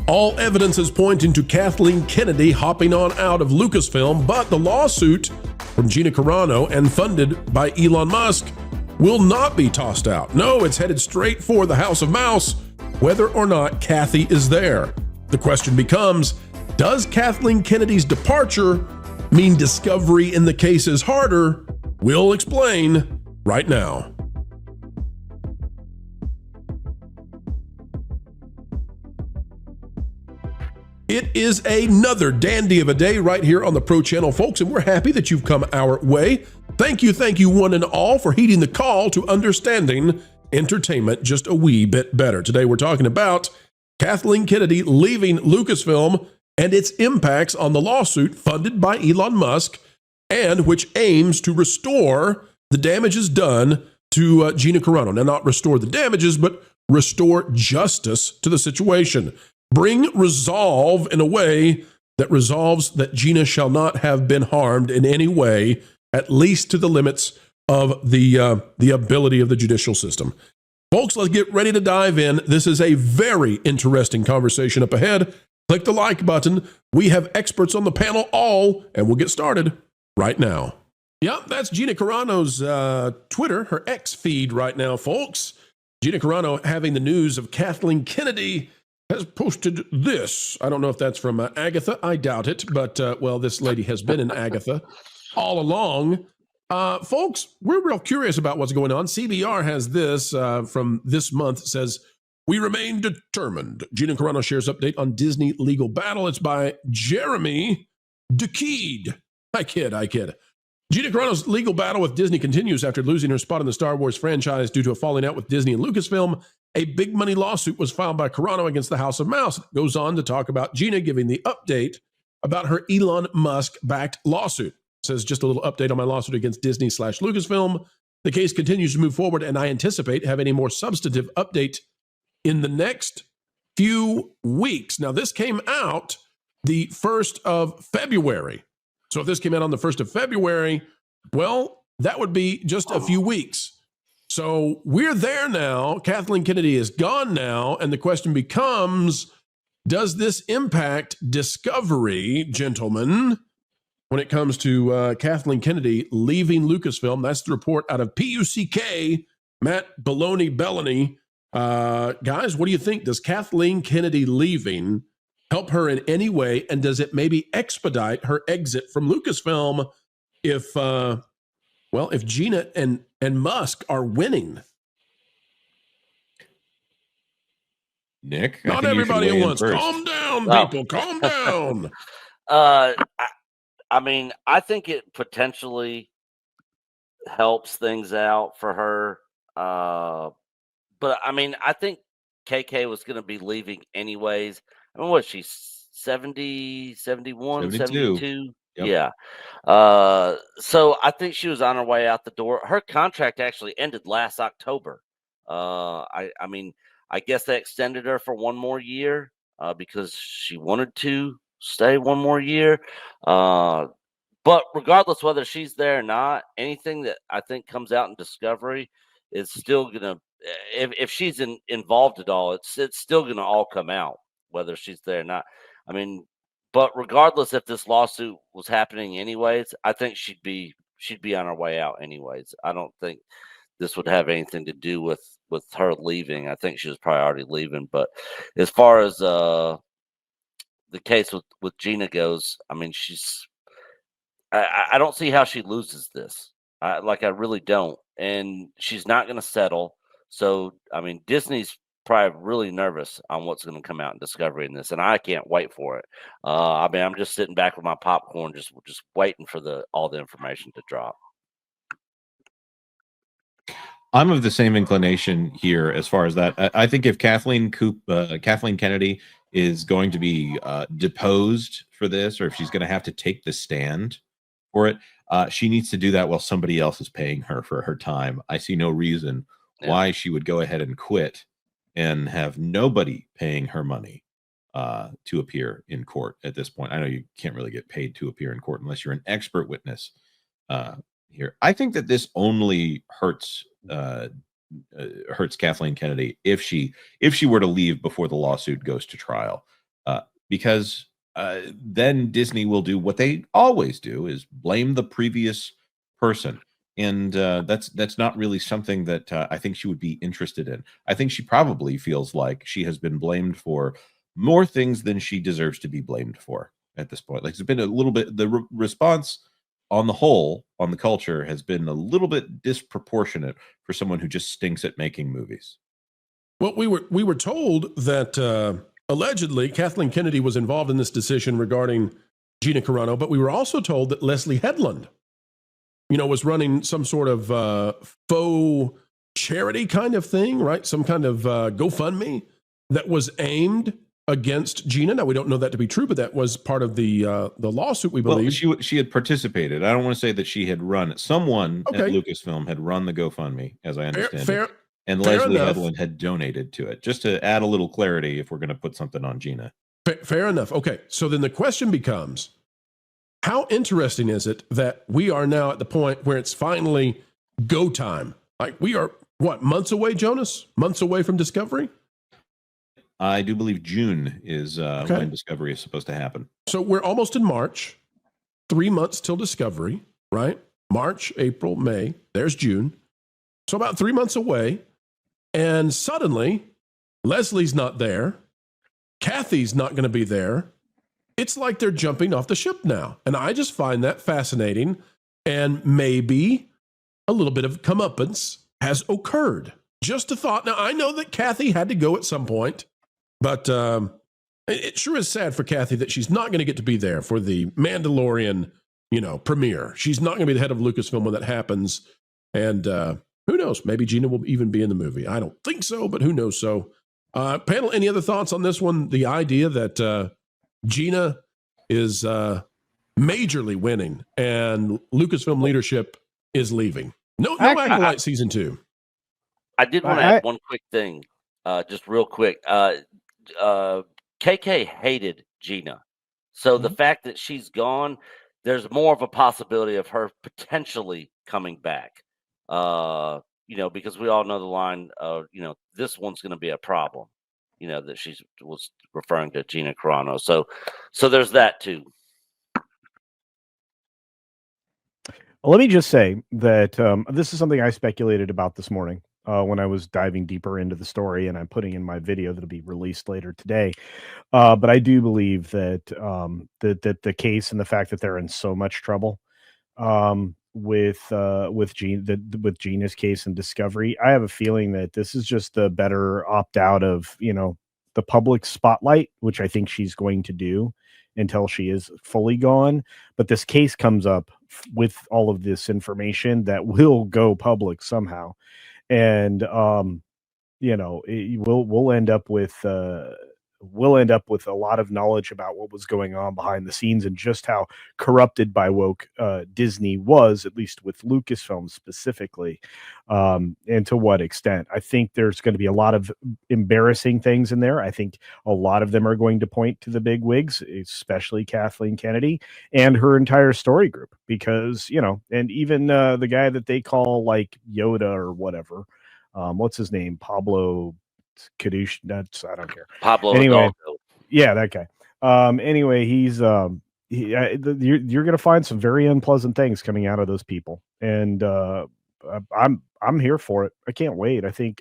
All evidence is pointing to Kathleen Kennedy hopping on out of Lucasfilm, but the lawsuit from Gina Carano and funded by Elon Musk will not be tossed out. No, it's headed straight for the House of Mouse, whether or not Kathy is there. The question becomes, does Kathleen Kennedy's departure mean discovery in the case is harder? We'll explain right now. It is another dandy of a day right here on the Pro Channel, folks, and we're happy that you've come our way. Thank you one and all for heeding the call to understanding entertainment just a wee bit better. Today we're talking about Kathleen Kennedy leaving Lucasfilm and its impacts on the lawsuit funded by Elon Musk and which aims to restore the damages done to Gina Carano. Now, not restore the damages, but restore justice to the situation. Bring resolve in a way that resolves that Gina shall not have been harmed in any way, at least to the limits of the ability of the judicial system. Folks, let's get ready to dive in. This is a very interesting conversation up ahead. Click the like button. We have experts on the panel and we'll get started right now. Yep, that's Gina Carano's Twitter, her X feed right now, folks. Gina Carano having the news of Kathleen Kennedy has posted this. I don't know if that's from Agatha. I doubt it, but well, this lady has been in Agatha all along. Folks, we're real curious about what's going on. CBR has this from this month. It says, "We remain determined." Gina Carano shares update on Disney legal battle. It's by Jeremy DeKeed. I kid. Gina Carano's legal battle with Disney continues after losing her spot in the Star Wars franchise due to a falling out with Disney and Lucasfilm. A big money lawsuit was filed by Carano against the House of Mouse. It goes on to talk about Gina giving the update about her Elon Musk-backed lawsuit. It says, just a little update on my lawsuit against Disney/Lucasfilm. The case continues to move forward, and I anticipate having a more substantive update in the next few weeks. Now, this came out the 1st of February. So if this came out on the 1st of February, well, that would be just a few weeks. So we're there now. Kathleen Kennedy is gone now. And the question becomes, does this impact discovery, gentlemen, when it comes to Kathleen Kennedy leaving Lucasfilm? That's the report out of PUCK, Matt Belloni. Guys, what do you think? Does Kathleen Kennedy leaving help her in any way? And does it maybe expedite her exit from Lucasfilm if Gina and Musk are winning? Nick, not everybody at once. Calm down, people. Calm down. I mean, I think it potentially helps things out for her. But I mean, I think KK was going to be leaving anyways. I mean, what is she, 70, 71, 72? Yep. Yeah. So I think she was on her way out the door. Her contract actually ended last October. I mean, I guess they extended her for one more year because she wanted to stay one more year. But regardless whether she's there or not, anything that I think comes out in Discovery is still gonna, if she's involved at all, it's still gonna all come out whether she's there or not. I mean, but regardless if this lawsuit was happening anyways, I think she'd be on her way out anyways. I don't think this would have anything to do with her leaving. I think she was probably already leaving. But as far as the case with Gina goes, I mean, I don't see how she loses this. I really don't. And she's not going to settle. So, I mean, Disney's probably really nervous on what's going to come out in Discovery in this, and I can't wait for it. I mean, I'm just sitting back with my popcorn, just waiting for all the information to drop. I'm of the same inclination here as far as that. I think if Kathleen Kennedy is going to be deposed for this, or if she's going to have to take the stand for it, she needs to do that while somebody else is paying her for her time. I see no reason why she would go ahead and quit and have nobody paying her money to appear in court at this point. I know you can't really get paid to appear in court unless you're an expert witness here. I think that this only hurts Kathleen Kennedy if she were to leave before the lawsuit goes to trial. because then Disney will do what they always do, is blame the previous person. And that's not really something that I think she would be interested in. I think she probably feels like she has been blamed for more things than she deserves to be blamed for at this point. Like, it's been a little bit, the response on the whole, on the culture, has been a little bit disproportionate for someone who just stinks at making movies. Well, we were told that allegedly Kathleen Kennedy was involved in this decision regarding Gina Carano, but we were also told that Leslie Headland, was running some sort of faux charity kind of thing, right? Some kind of GoFundMe that was aimed against Gina. Now, we don't know that to be true, but that was part of the lawsuit, we believe. Well, she had participated. I don't want to say that she had run it. Someone at Lucasfilm had run the GoFundMe, as I understand it. And Leslie Headland had donated to it, just to add a little clarity if we're going to put something on Gina. Fair enough. Okay, so then the question becomes, how interesting is it that we are now at the point where it's finally go time? Like, we are, what, months away, Jonas? Months away from Discovery? I do believe June is when Discovery is supposed to happen. So we're almost in March, 3 months till Discovery, right? March, April, May, there's June. So about 3 months away. And suddenly, Leslie's not there. Kathy's not going to be there. It's like they're jumping off the ship now. And I just find that fascinating. And maybe a little bit of comeuppance has occurred. Just a thought. Now, I know that Kathy had to go at some point, but it sure is sad for Kathy that she's not going to get to be there for the Mandalorian, premiere. She's not going to be the head of Lucasfilm when that happens. And who knows? Maybe Gina will even be in the movie. I don't think so, but who knows? So, panel, any other thoughts on this one? The idea that Gina is majorly winning and Lucasfilm leadership is leaving. No Acolyte season 2. I did want to add one quick thing, just real quick. KK hated Gina. So the fact that she's gone, there's more of a possibility of her potentially coming back. Because we all know the line of, this one's going to be a problem, that she was referring to Gina Carano. So there's that too. Well, let me just say that this is something I speculated about this morning when I was diving deeper into the story, and I'm putting in my video that'll be released later today. But I do believe that that the case and the fact that they're in so much trouble with Gina's case and Discovery, I have a feeling that this is just the better opt out of the public spotlight, which I think she's going to do until she is fully gone. But this case comes up with all of this information that will go public somehow, and we'll end up with a lot of knowledge about what was going on behind the scenes and just how corrupted by woke Disney was, at least with Lucasfilm specifically, and to what extent. I think there's going to be a lot of embarrassing things in there. I think a lot of them are going to point to the big wigs, especially Kathleen Kennedy and her entire story group, because, and even the guy that they call like Yoda or whatever, what's his name? Pablo Kadoosh, I don't care. Pablo. Anyway, Adolfo. Yeah, that guy. Anyway, he's you're gonna find some very unpleasant things coming out of those people, and I'm here for it. I can't wait. I think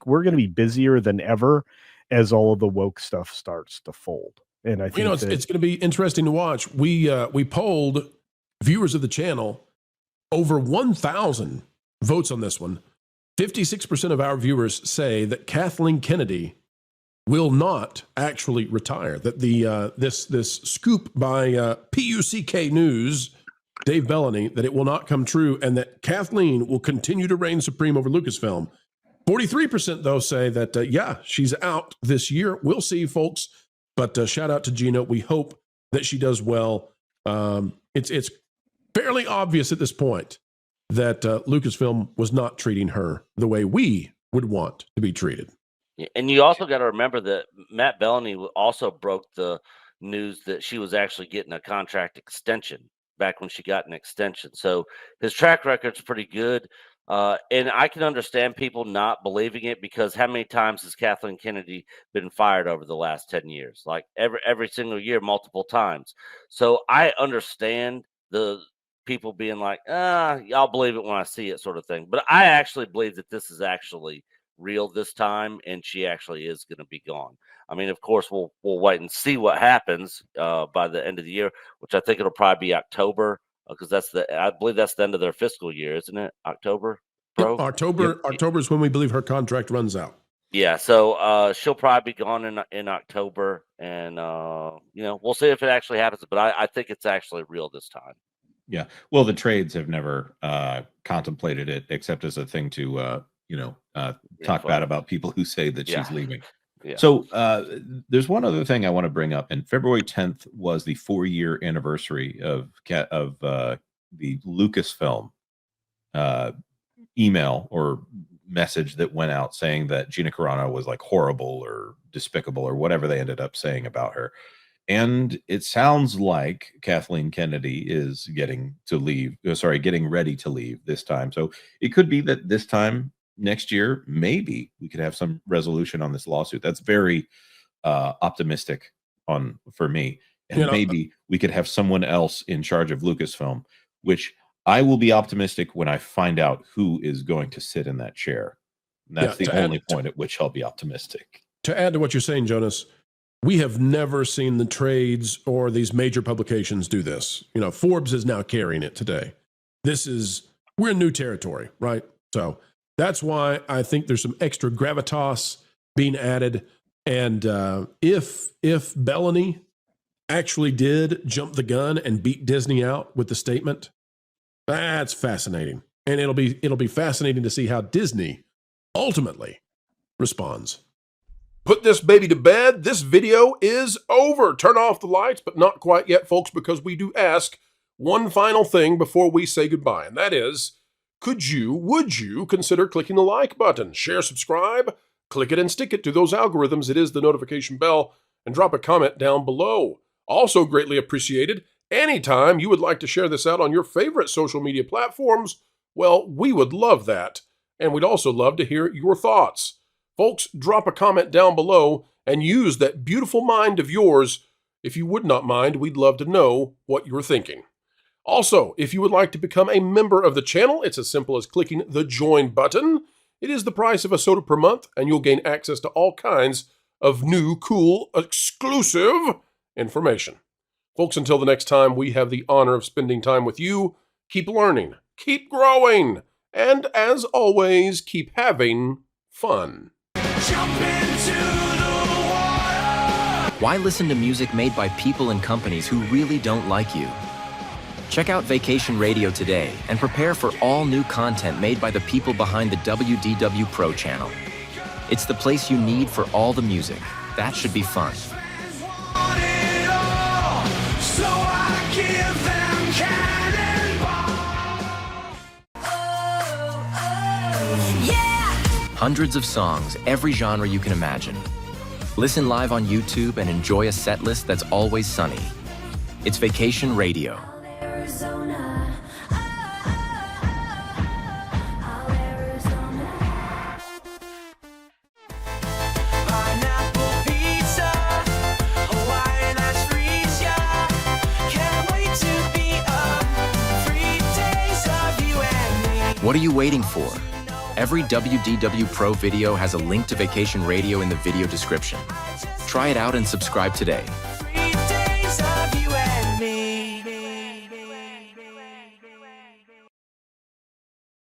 we're gonna be busier than ever as all of the woke stuff starts to fold. And I think it's going to be interesting to watch. We polled viewers of the channel, over 1,000 votes on this one. 56% of our viewers say that Kathleen Kennedy will not actually retire. That the this scoop by PUCK News, Dave Bellany, that it will not come true, and that Kathleen will continue to reign supreme over Lucasfilm. 43% though say that she's out this year. We'll see, folks. But shout out to Gina. We hope that she does well. It's fairly obvious at this point that Lucasfilm was not treating her the way we would want to be treated. Yeah, and you also got to remember that Matt Bellany also broke the news that she was actually getting a contract extension back when she got an extension. So his track record's pretty good. And I can understand people not believing it, because how many times has Kathleen Kennedy been fired over the last 10 years? Like every single year, multiple times. So I understand the people being like, y'all believe it when I see it, sort of thing. But I actually believe that this is actually real this time, and she actually is going to be gone. I mean, of course, we'll wait and see what happens by the end of the year, which I think it'll probably be October, because I believe that's the end of their fiscal year, isn't it? October, bro. October is when we believe her contract runs out. Yeah, so she'll probably be gone in October, and we'll see if it actually happens. But I think it's actually real this time. Yeah. Well, the trades have never contemplated it except as a thing to talk bad about people who say that she's leaving. Yeah. So there's one other thing I want to bring up. And February 10th was the 4-year anniversary of the Lucasfilm email or message that went out saying that Gina Carano was like horrible or despicable or whatever they ended up saying about her. And it sounds like Kathleen Kennedy is getting ready to leave this time. So it could be that this time next year, maybe we could have some resolution on this lawsuit. That's very optimistic for me. And maybe we could have someone else in charge of Lucasfilm, which I will be optimistic when I find out who is going to sit in that chair. And that's the only point at which I'll be optimistic. To add to what you're saying, Jonas, we have never seen the trades or these major publications do this. Forbes is now carrying it today. We're in new territory, right? So that's why I think there's some extra gravitas being added. And if Bellany actually did jump the gun and beat Disney out with the statement, that's fascinating. And it'll be fascinating to see how Disney ultimately responds. Put this baby to bed. This video is over. Turn off the lights, but not quite yet, folks, because we do ask one final thing before we say goodbye, and that is, would you consider clicking the like button, share, subscribe, click it and stick it to those algorithms. It is the notification bell, and drop a comment down below. Also greatly appreciated. Anytime you would like to share this out on your favorite social media platforms, well, we would love that. And we'd also love to hear your thoughts. Folks, drop a comment down below and use that beautiful mind of yours. If you would not mind, we'd love to know what you're thinking. Also, if you would like to become a member of the channel, it's as simple as clicking the join button. It is the price of a soda per month, and you'll gain access to all kinds of new, cool, exclusive information. Folks, until the next time we have the honor of spending time with you, keep learning, keep growing, and as always, keep having fun. Jump into the water! Why listen to music made by people and companies who really don't like you? Check out Vacation Radio today and prepare for all new content made by the people behind the WDW Pro Channel. It's the place you need for all the music. That should be fun. Hundreds of songs, every genre you can imagine. Listen live on YouTube and enjoy a set list that's always sunny. It's Vacation Radio. What are you waiting for? Every WDW Pro video has a link to Vacation Radio in the video description. Try it out and subscribe today.